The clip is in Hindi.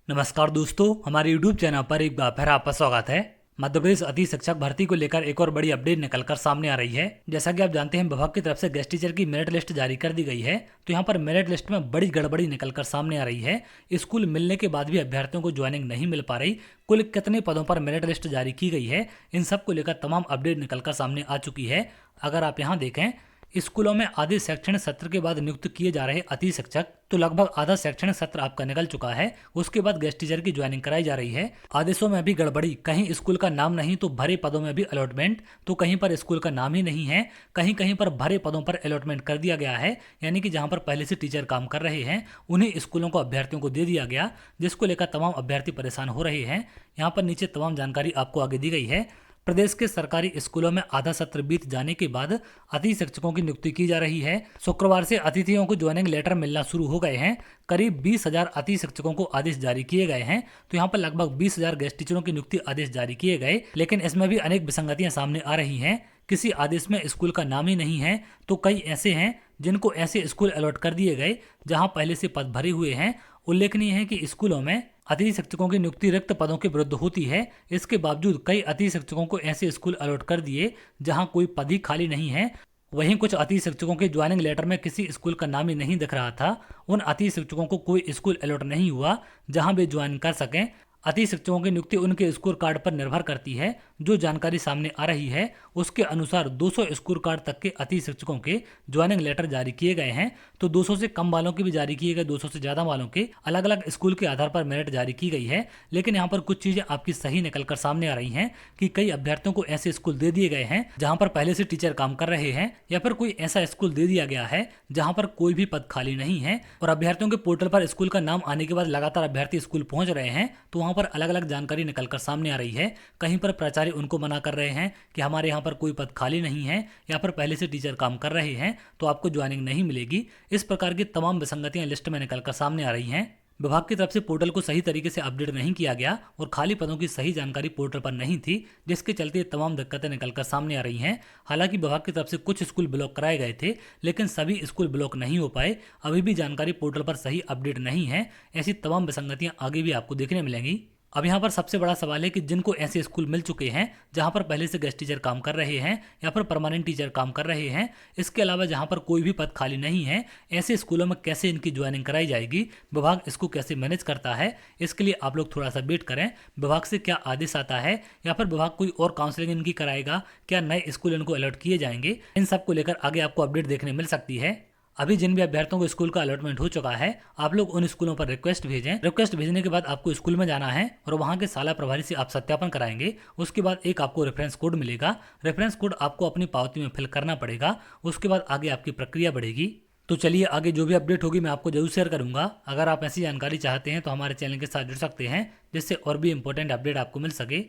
नमस्कार दोस्तों, हमारे YouTube चैनल पर एक बार फिर आपका स्वागत है। मध्य प्रदेश अति शिक्षक भर्ती को लेकर एक और बड़ी अपडेट निकलकर सामने आ रही है। जैसा कि आप जानते हैं, विभाग की तरफ से गेस्ट टीचर की मेरिट लिस्ट जारी कर दी गई है। तो यहाँ पर मेरिट लिस्ट में बड़ी गड़बड़ी निकलकर सामने आ रही है। स्कूल मिलने के बाद भी अभ्यर्थियों को ज्वाइनिंग नहीं मिल पा रही। कुल कितने पदों पर मेरिट लिस्ट जारी की गई है, इन सब को लेकर तमाम अपडेट निकलकर सामने आ चुकी है। अगर आप यहाँ देखें, स्कूलों में आधे शैक्षणिक सत्र के बाद नियुक्त किए जा रहे अति शिक्षक, तो लगभग आधा शैक्षणिक सत्र आपका निकल चुका है। उसके बाद गेस्ट टीचर की ज्वाइनिंग कराई जा रही है। आदेशों में भी गड़बड़ी, कहीं स्कूल का नाम नहीं तो भरे पदों में भी अलॉटमेंट, तो कहीं पर स्कूल का नाम ही नहीं है, कहीं कहीं पर भरे पदों पर अलॉटमेंट कर दिया गया है। यानी कि जहां पर पहले से टीचर काम कर रहे हैं उन्हीं स्कूलों को अभ्यर्थियों को दे दिया गया, जिसको लेकर तमाम अभ्यर्थी परेशान हो रहे हैं। यहाँ पर नीचे तमाम जानकारी आपको आगे दी गई है। प्रदेश के सरकारी स्कूलों में आधा सत्र बीत जाने के बाद अति शिक्षकों की नियुक्ति की जा रही है। शुक्रवार से अतिथियों को ज्वाइनिंग लेटर मिलना शुरू हो गए हैं। करीब 20,000 अति शिक्षकों को आदेश जारी किए गए हैं। तो यहाँ पर लगभग 20,000 गेस्ट टीचरों की नियुक्ति आदेश जारी किए गए, लेकिन इसमें भी अनेक विसंगतियां सामने आ रही हैं। किसी आदेश में स्कूल का नाम ही नहीं है, तो कई ऐसे हैं जिनको ऐसे स्कूल अलॉट कर दिए गए जहां पहले से पद भरे हुए हैं। उल्लेखनीय है कि स्कूलों में अतिथि शिक्षकों की नियुक्ति रिक्त पदों के विरुद्ध होती है। इसके बावजूद कई अतिथि शिक्षकों को ऐसे स्कूल अलॉट कर दिए जहां कोई पद ही खाली नहीं है। वहीं कुछ अतिथि शिक्षकों के ज्वाइनिंग लेटर में किसी स्कूल का नाम ही नहीं दिख रहा था। उन अतिथि शिक्षकों को कोई स्कूल अलॉट नहीं हुआ जहां वे ज्वाइन कर सकें। अतिथि शिक्षकों की नियुक्ति उनके स्कोर कार्ड पर निर्भर करती है। जो जानकारी सामने आ रही है उसके अनुसार 200 स्कोर कार्ड तक के अतिथि शिक्षकों के ज्वाइनिंग लेटर जारी किए गए हैं। तो 200 से कम वालों के भी जारी किए गए, 200 से ज्यादा वालों के अलग अलग स्कूल के आधार पर मेरिट जारी की गई है। लेकिन यहाँ पर कुछ चीजें आपकी सही निकलकर सामने आ रही हैं कि कई अभ्यर्थियों को ऐसे स्कूल दे दिए गए हैं जहां पर पहले से टीचर काम कर रहे हैं, या फिर कोई ऐसा स्कूल दे दिया गया है जहां पर कोई भी पद खाली नहीं है। और अभ्यर्थियों के पोर्टल पर स्कूल का नाम आने के बाद लगातार अभ्यर्थी स्कूल पहुंच रहे हैं, तो वहां पर अलग अलग जानकारी निकलकर सामने आ रही है। कहीं पर प्राचार्य उनको मना कर रहे हैं कि हमारे यहाँ पर कोई पद खाली नहीं है, या फिर पहले से टीचर काम कर रहे हैं तो आपको ज्वाइनिंग नहीं मिलेगी। इस प्रकार की तमाम विसंगतियां लिस्ट में निकलकर सामने आ रही हैं। विभाग की तरफ से पोर्टल को सही तरीके से अपडेट नहीं किया गया और खाली पदों की सही जानकारी पोर्टल पर नहीं थी, जिसके चलते तमाम दिक्कतें निकलकर सामने आ रही हैं। हालांकि विभाग की तरफ से कुछ स्कूल ब्लॉक कराए गए थे, लेकिन सभी स्कूल ब्लॉक नहीं हो पाए। अभी भी जानकारी पोर्टल पर सही अपडेट नहीं है। ऐसी तमाम विसंगतियां आगे भी आपको देखने मिलेंगी। अब यहाँ पर सबसे बड़ा सवाल है कि जिनको ऐसे स्कूल मिल चुके हैं जहाँ पर पहले से गेस्ट टीचर काम कर रहे हैं या फिर परमानेंट टीचर काम कर रहे हैं, इसके अलावा जहाँ पर कोई भी पद खाली नहीं है, ऐसे स्कूलों में कैसे इनकी ज्वाइनिंग कराई जाएगी, विभाग इसको कैसे मैनेज करता है, इसके लिए आप लोग थोड़ा सा वेट करें। विभाग से क्या आदेश आता है, या फिर विभाग कोई और काउंसलिंग इनकी कराएगा, क्या नए स्कूल इनको अलॉट किए जाएंगे, इन सब को लेकर आगे आपको अपडेट देखने मिल सकती है। अभी जिन भी अभ्यर्थियों को स्कूल का अलॉटमेंट हो चुका है, आप लोग उन स्कूलों पर रिक्वेस्ट भेजें। रिक्वेस्ट भेजने के बाद आपको स्कूल में जाना है और वहां के शाला प्रभारी से आप सत्यापन कराएंगे। उसके बाद एक आपको रेफरेंस कोड मिलेगा। रेफरेंस कोड आपको अपनी पावती में फिल करना पड़ेगा। उसके बाद आगे आपकी प्रक्रिया बढ़ेगी। तो चलिए, आगे जो भी अपडेट होगी मैं आपको जरूर शेयर करूंगा। अगर आप ऐसी जानकारी चाहते हैं तो हमारे चैनल के साथ जुड़ सकते हैं, जिससे और भी इंपॉर्टेंट अपडेट आपको मिल सके।